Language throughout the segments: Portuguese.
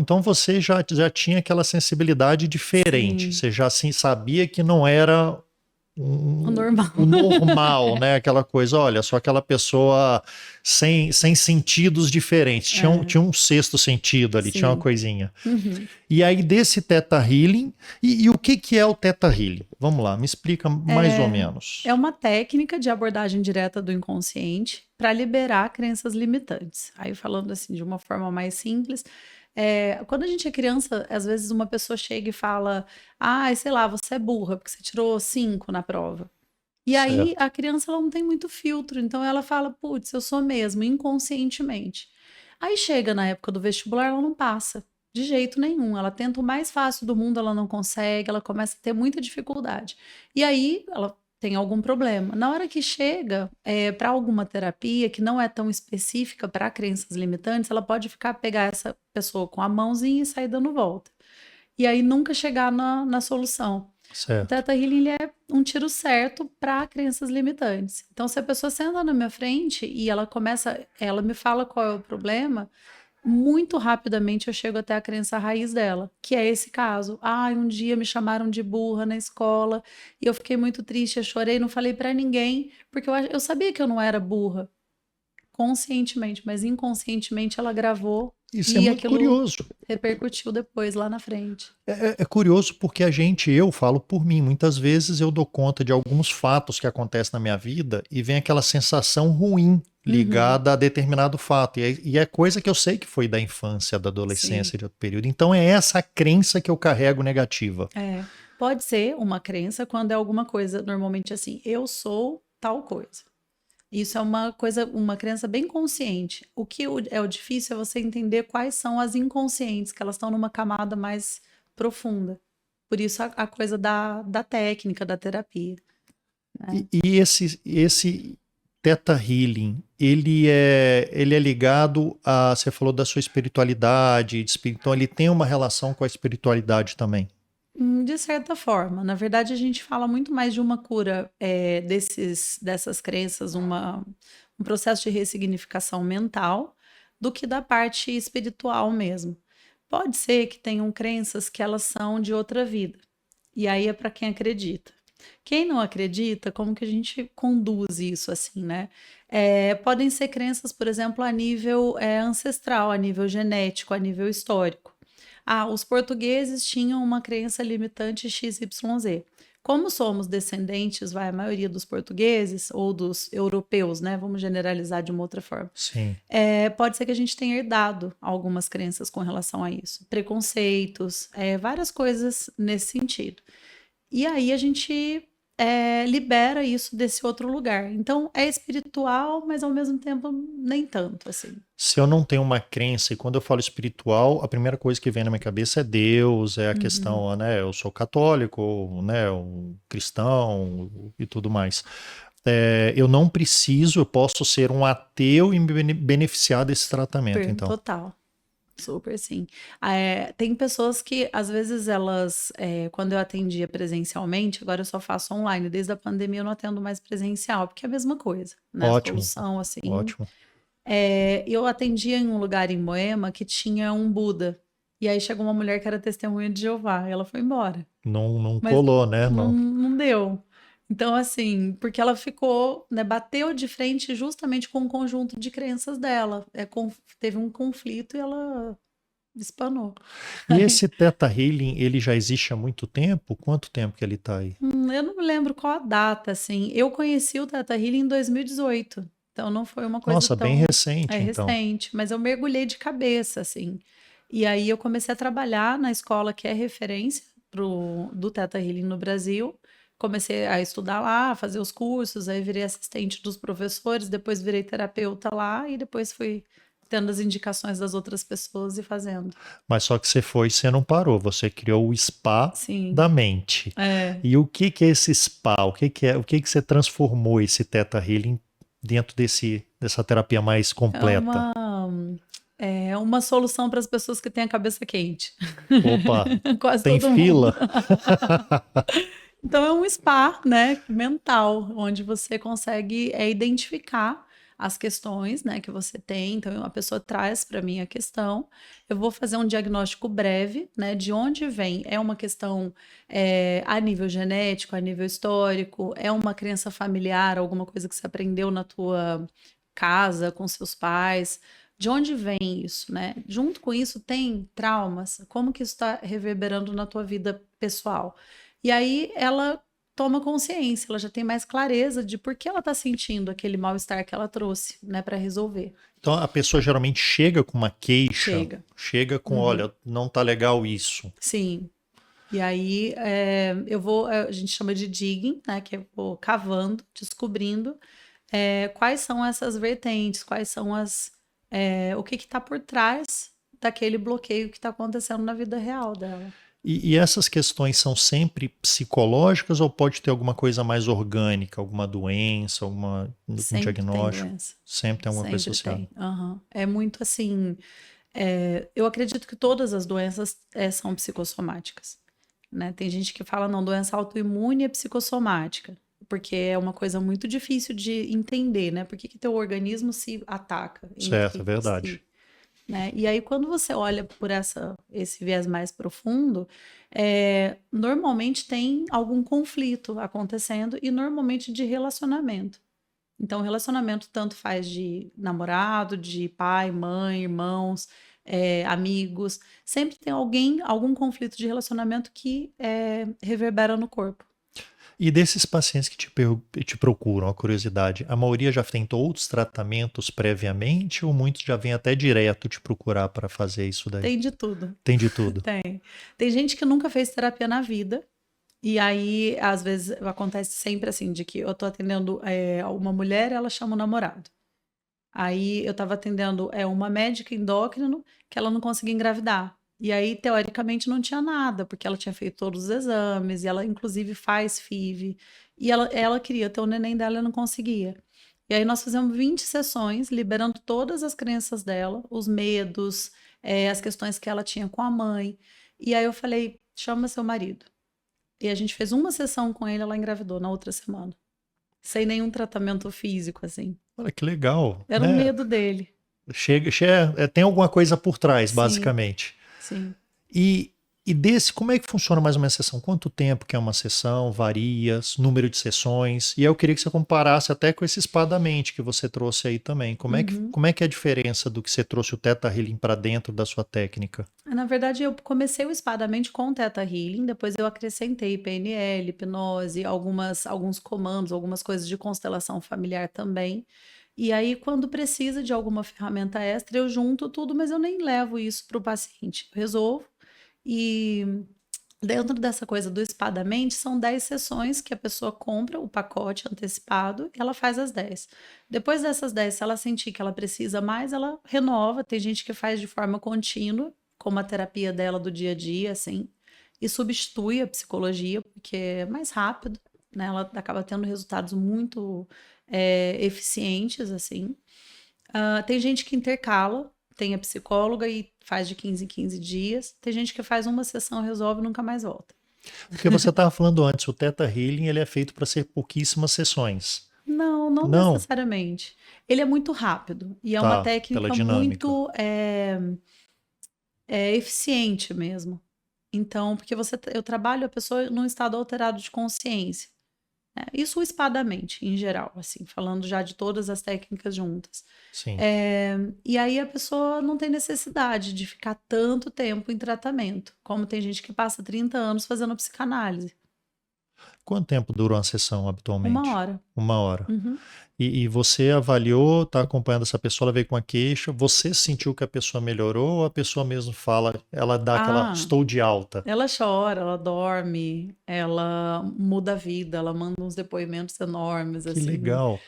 então você já tinha aquela sensibilidade diferente. Sim, Você já assim, sabia que não era o normal. o normal, né? Aquela coisa, olha, só aquela pessoa sem sentidos diferentes. É, Tinha um sexto sentido ali, tinha uma sim. coisinha. Uhum. E aí desse Theta Healing, e o que é o Theta Healing? Vamos lá, me explica mais ou É menos. uma técnica de abordagem direta do inconsciente para liberar crenças limitantes. Aí, falando assim de uma forma mais simples, quando a gente é criança, às vezes uma pessoa chega e fala: Ah, sei lá, você é burra porque você tirou 5 na prova. E aí Certo. a criança ela não tem muito filtro, então ela fala: Putz, eu sou mesmo, inconscientemente. Aí chega na época do vestibular, ela não passa. De jeito nenhum. Ela tenta o mais fácil do mundo, ela não consegue, ela começa a ter muita dificuldade. E aí ela tem algum problema. Na hora que chega para alguma terapia que não é tão específica para crenças limitantes, ela pode pegar essa pessoa com a mãozinha e sair dando volta. E aí nunca chegar na solução. O Certo. Theta Healing ele é um tiro certo para crenças limitantes. Então, se a pessoa senta na minha frente e ela me fala qual é o problema, muito rapidamente eu chego até a crença raiz dela, que é esse caso. Ah, um dia me chamaram de burra na escola e eu fiquei muito triste, eu chorei, não falei para ninguém, porque eu sabia que eu não era burra conscientemente, mas inconscientemente ela gravou Isso é e muito aquilo curioso. repercutiu depois lá na frente. É curioso porque eu falo por mim, muitas vezes eu dou conta de alguns fatos que acontecem na minha vida e vem aquela sensação ruim Uhum, ligada a determinado fato. E é coisa que eu sei que foi da infância, da sim. adolescência, de outro período. Então é essa crença que eu carrego negativa. É, pode ser uma crença quando é alguma coisa, normalmente assim, eu sou tal coisa. Isso é uma coisa, uma crença bem consciente. É o difícil é você entender quais são as inconscientes, que elas estão numa camada mais profunda. Por isso a coisa da técnica, da terapia, né? E esse Theta Healing, ele é ligado a, você falou da sua espiritualidade, então ele tem uma relação com a espiritualidade também. De certa forma, na verdade, a gente fala muito mais de uma cura dessas crenças, um processo de ressignificação mental, do que da parte espiritual mesmo. Pode ser que tenham crenças que elas são de outra vida, e aí é para quem acredita. Quem não acredita, como que a gente conduz isso assim, né? Podem ser crenças, por exemplo, a nível ancestral, a nível genético, a nível histórico. Ah, os portugueses tinham uma crença limitante XYZ. Como somos descendentes, a maioria dos portugueses ou dos europeus, né? Vamos generalizar de uma outra forma. Sim. Pode ser que a gente tenha herdado algumas crenças com relação a isso, preconceitos, várias coisas nesse sentido. E aí a gente libera isso desse outro lugar. Então é espiritual, mas ao mesmo tempo nem tanto, assim. Se eu não tenho uma crença, e quando eu falo espiritual, a primeira coisa que vem na minha cabeça é Deus, é a Uhum. questão, né? Eu sou católico, né? Um cristão e tudo mais. Eu não preciso, eu posso ser um ateu e me beneficiar desse tratamento, então. Total. Super, sim. Tem pessoas que, às vezes, quando eu atendia presencialmente, agora eu só faço online. Desde a pandemia eu não atendo mais presencial, porque é a mesma coisa, né? Ótimo, Solução, assim. ótimo. Eu atendia em um lugar em Moema que tinha um Buda. E aí chegou uma mulher que era testemunha de Jeová, e ela foi embora. Não Mas colou, né? não, Não. não deu. Então, assim, porque ela ficou, né, bateu de frente justamente com o conjunto de crenças dela. Teve um conflito e ela espanou. E esse Theta Healing, ele já existe há muito tempo? Quanto tempo que ele está aí? Eu não me lembro qual a data, assim. Eu conheci o Teta Healing em 2018, então não foi uma coisa Nossa, bem tão recente, então. recente, mas eu mergulhei de cabeça, assim. E aí eu comecei a trabalhar na escola que é referência do Teta Healing no Brasil. Comecei a estudar lá, a fazer os cursos, aí virei assistente dos professores, depois virei terapeuta lá e depois fui tendo as indicações das outras pessoas e fazendo. Mas só que você não parou, você criou o spa Sim, da mente. é. E o que que é esse spa? O que que você transformou esse Theta Healing dentro dessa terapia mais É completa? uma, é uma solução para as pessoas que têm a cabeça quente. Opa, Quase tem todo mundo. fila? Então é um spa, né, mental, onde você consegue identificar as questões, né, que você tem. Então, a pessoa traz para mim a questão, eu vou fazer um diagnóstico breve, né, de onde vem. É uma questão a nível genético, a nível histórico, é uma crença familiar, alguma coisa que você aprendeu na tua casa, com seus pais. De onde vem isso, né? Junto com isso tem traumas, como que isso está reverberando na tua vida pessoal? E aí ela toma consciência, ela já tem mais clareza de por que ela está sentindo aquele mal-estar que ela trouxe, né, para resolver. Então a pessoa geralmente chega com uma queixa, chega com, olha, não tá legal isso. Sim. E aí a gente chama de digging, né, que eu vou cavando, descobrindo quais são essas vertentes, quais são o que está por trás daquele bloqueio que está acontecendo na vida real dela. E essas questões são sempre psicológicas ou pode ter alguma coisa mais orgânica, alguma doença, um diagnóstico? Tem doença. Sempre tem alguma coisa associada. É muito assim. Eu acredito que todas as doenças são psicossomáticas, né? Tem gente que fala, não, doença autoimune é psicossomática, porque é uma coisa muito difícil de entender, né? Por que teu organismo se ataca? Certo, é verdade. Né? E aí, quando você olha por esse viés mais profundo, normalmente tem algum conflito acontecendo e normalmente de relacionamento. Então, relacionamento tanto faz de namorado, de pai, mãe, irmãos, amigos. Sempre tem algum conflito de relacionamento que reverbera no corpo. E desses pacientes que te procuram, a curiosidade, a maioria já tentou outros tratamentos previamente ou muitos já vêm até direto te procurar para fazer isso daí? Tem de tudo. Tem de tudo. Tem gente que nunca fez terapia na vida. E aí, às vezes, acontece sempre assim, de que eu tô atendendo uma mulher, ela chama o namorado. Aí, eu tava atendendo uma médica endócrino que ela não conseguia engravidar. E aí, teoricamente, não tinha nada, porque ela tinha feito todos os exames, e ela, inclusive, faz FIV. E ela queria ter o neném dela e não conseguia. E aí, nós fizemos 20 sessões, liberando todas as crenças dela, os medos, as questões que ela tinha com a mãe. E aí, eu falei, chama seu marido. E a gente fez uma sessão com ele, ela engravidou na outra semana. Sem nenhum tratamento físico, assim. Olha que legal. Era um medo dele. Tem alguma coisa por trás, basicamente. Sim. E como é que funciona mais ou menos a sessão? Quanto tempo que é uma sessão? Varia? Número de sessões? E eu queria que você comparasse até com esse espadamente que você trouxe aí também. Como é que é a diferença do que você trouxe o Theta Healing para dentro da sua técnica? Na verdade, eu comecei o espadamente com o Theta Healing, depois eu acrescentei PNL, hipnose, alguns comandos, algumas coisas de constelação familiar também. E aí, quando precisa de alguma ferramenta extra, eu junto tudo, mas eu nem levo isso para o paciente. Eu resolvo. E dentro dessa coisa do espadamente, são 10 sessões que a pessoa compra o pacote antecipado e ela faz as 10. Depois dessas 10, se ela sentir que ela precisa mais, ela renova. Tem gente que faz de forma contínua, como a terapia dela do dia a dia, assim, e substitui a psicologia, porque é mais rápido, né? Ela acaba tendo resultados muito eficientes, assim. Tem gente que intercala, tem a psicóloga e faz de 15 em 15 dias. Tem gente que faz uma sessão, resolve e nunca mais volta. Porque você estava falando antes, o Theta Healing ele é feito para ser pouquíssimas sessões. Não necessariamente. Ele é muito rápido e é uma técnica muito eficiente mesmo. Então, porque eu trabalho a pessoa num estado alterado de consciência. Isso o espadamente, em geral, assim, falando já de todas as técnicas juntas. Sim. E aí a pessoa não tem necessidade de ficar tanto tempo em tratamento, como tem gente que passa 30 anos fazendo psicanálise. Quanto tempo dura uma sessão habitualmente? 1 hora. 1 hora. Uhum. E você avaliou, está acompanhando essa pessoa, ela veio com a queixa, você sentiu que a pessoa melhorou ou a pessoa mesmo fala, ela dá aquela, estou de alta? Ela chora, ela dorme, ela muda a vida, ela manda uns depoimentos enormes, Que assim. legal.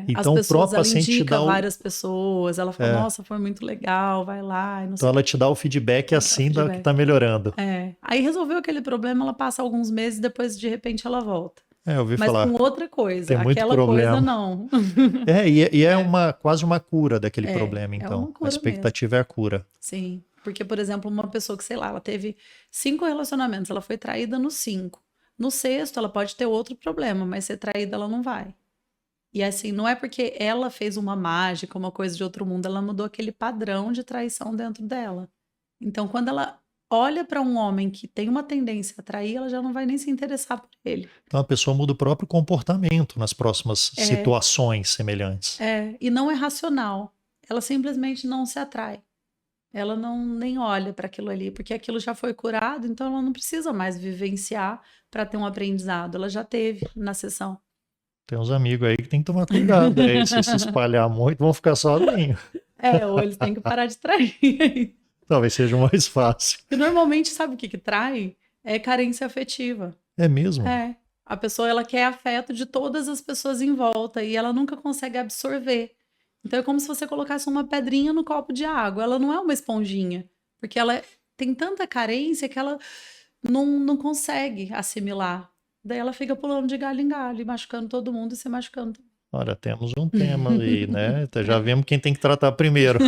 Então, as pessoas, ela indica várias pessoas, ela fala, nossa, foi muito legal, vai lá. Então ela te dá o feedback assim que está melhorando. Aí resolveu aquele problema, ela passa alguns meses, depois de repente ela volta. Eu ouvi falar. Mas com outra coisa, tem muito aquela problema. coisa não. Quase uma cura daquele problema, então. Uma cura a expectativa é a cura. Sim, porque, por exemplo, uma pessoa que, sei lá, ela teve 5 relacionamentos, ela foi traída nos 5. No 6º, ela pode ter outro problema, mas ser traída ela não vai. E assim, não é porque ela fez uma mágica, uma coisa de outro mundo, ela mudou aquele padrão de traição dentro dela. Então, quando ela olha para um homem que tem uma tendência a trair, ela já não vai nem se interessar por ele. Então a pessoa muda o próprio comportamento nas próximas É, situações semelhantes. e não é racional. Ela simplesmente não se atrai. Ela não nem olha para aquilo ali, porque aquilo já foi curado, então ela não precisa mais vivenciar para ter um aprendizado. Ela já teve na sessão. Tem uns amigos aí que tem que tomar cuidado. Aí, se espalhar muito, vão ficar sozinhos. Ou eles têm que parar de trair. Talvez seja o mais fácil. E normalmente, sabe o que trai? É carência afetiva. É mesmo? É. A pessoa, ela quer afeto de todas as pessoas em volta e ela nunca consegue absorver. Então é como se você colocasse uma pedrinha no copo de água. Ela não é uma esponjinha, porque ela tem tanta carência que ela não consegue assimilar. Daí ela fica pulando de galho em galho, e machucando todo mundo e se machucando. Olha, temos um tema aí, né? Já vimos quem tem que tratar primeiro.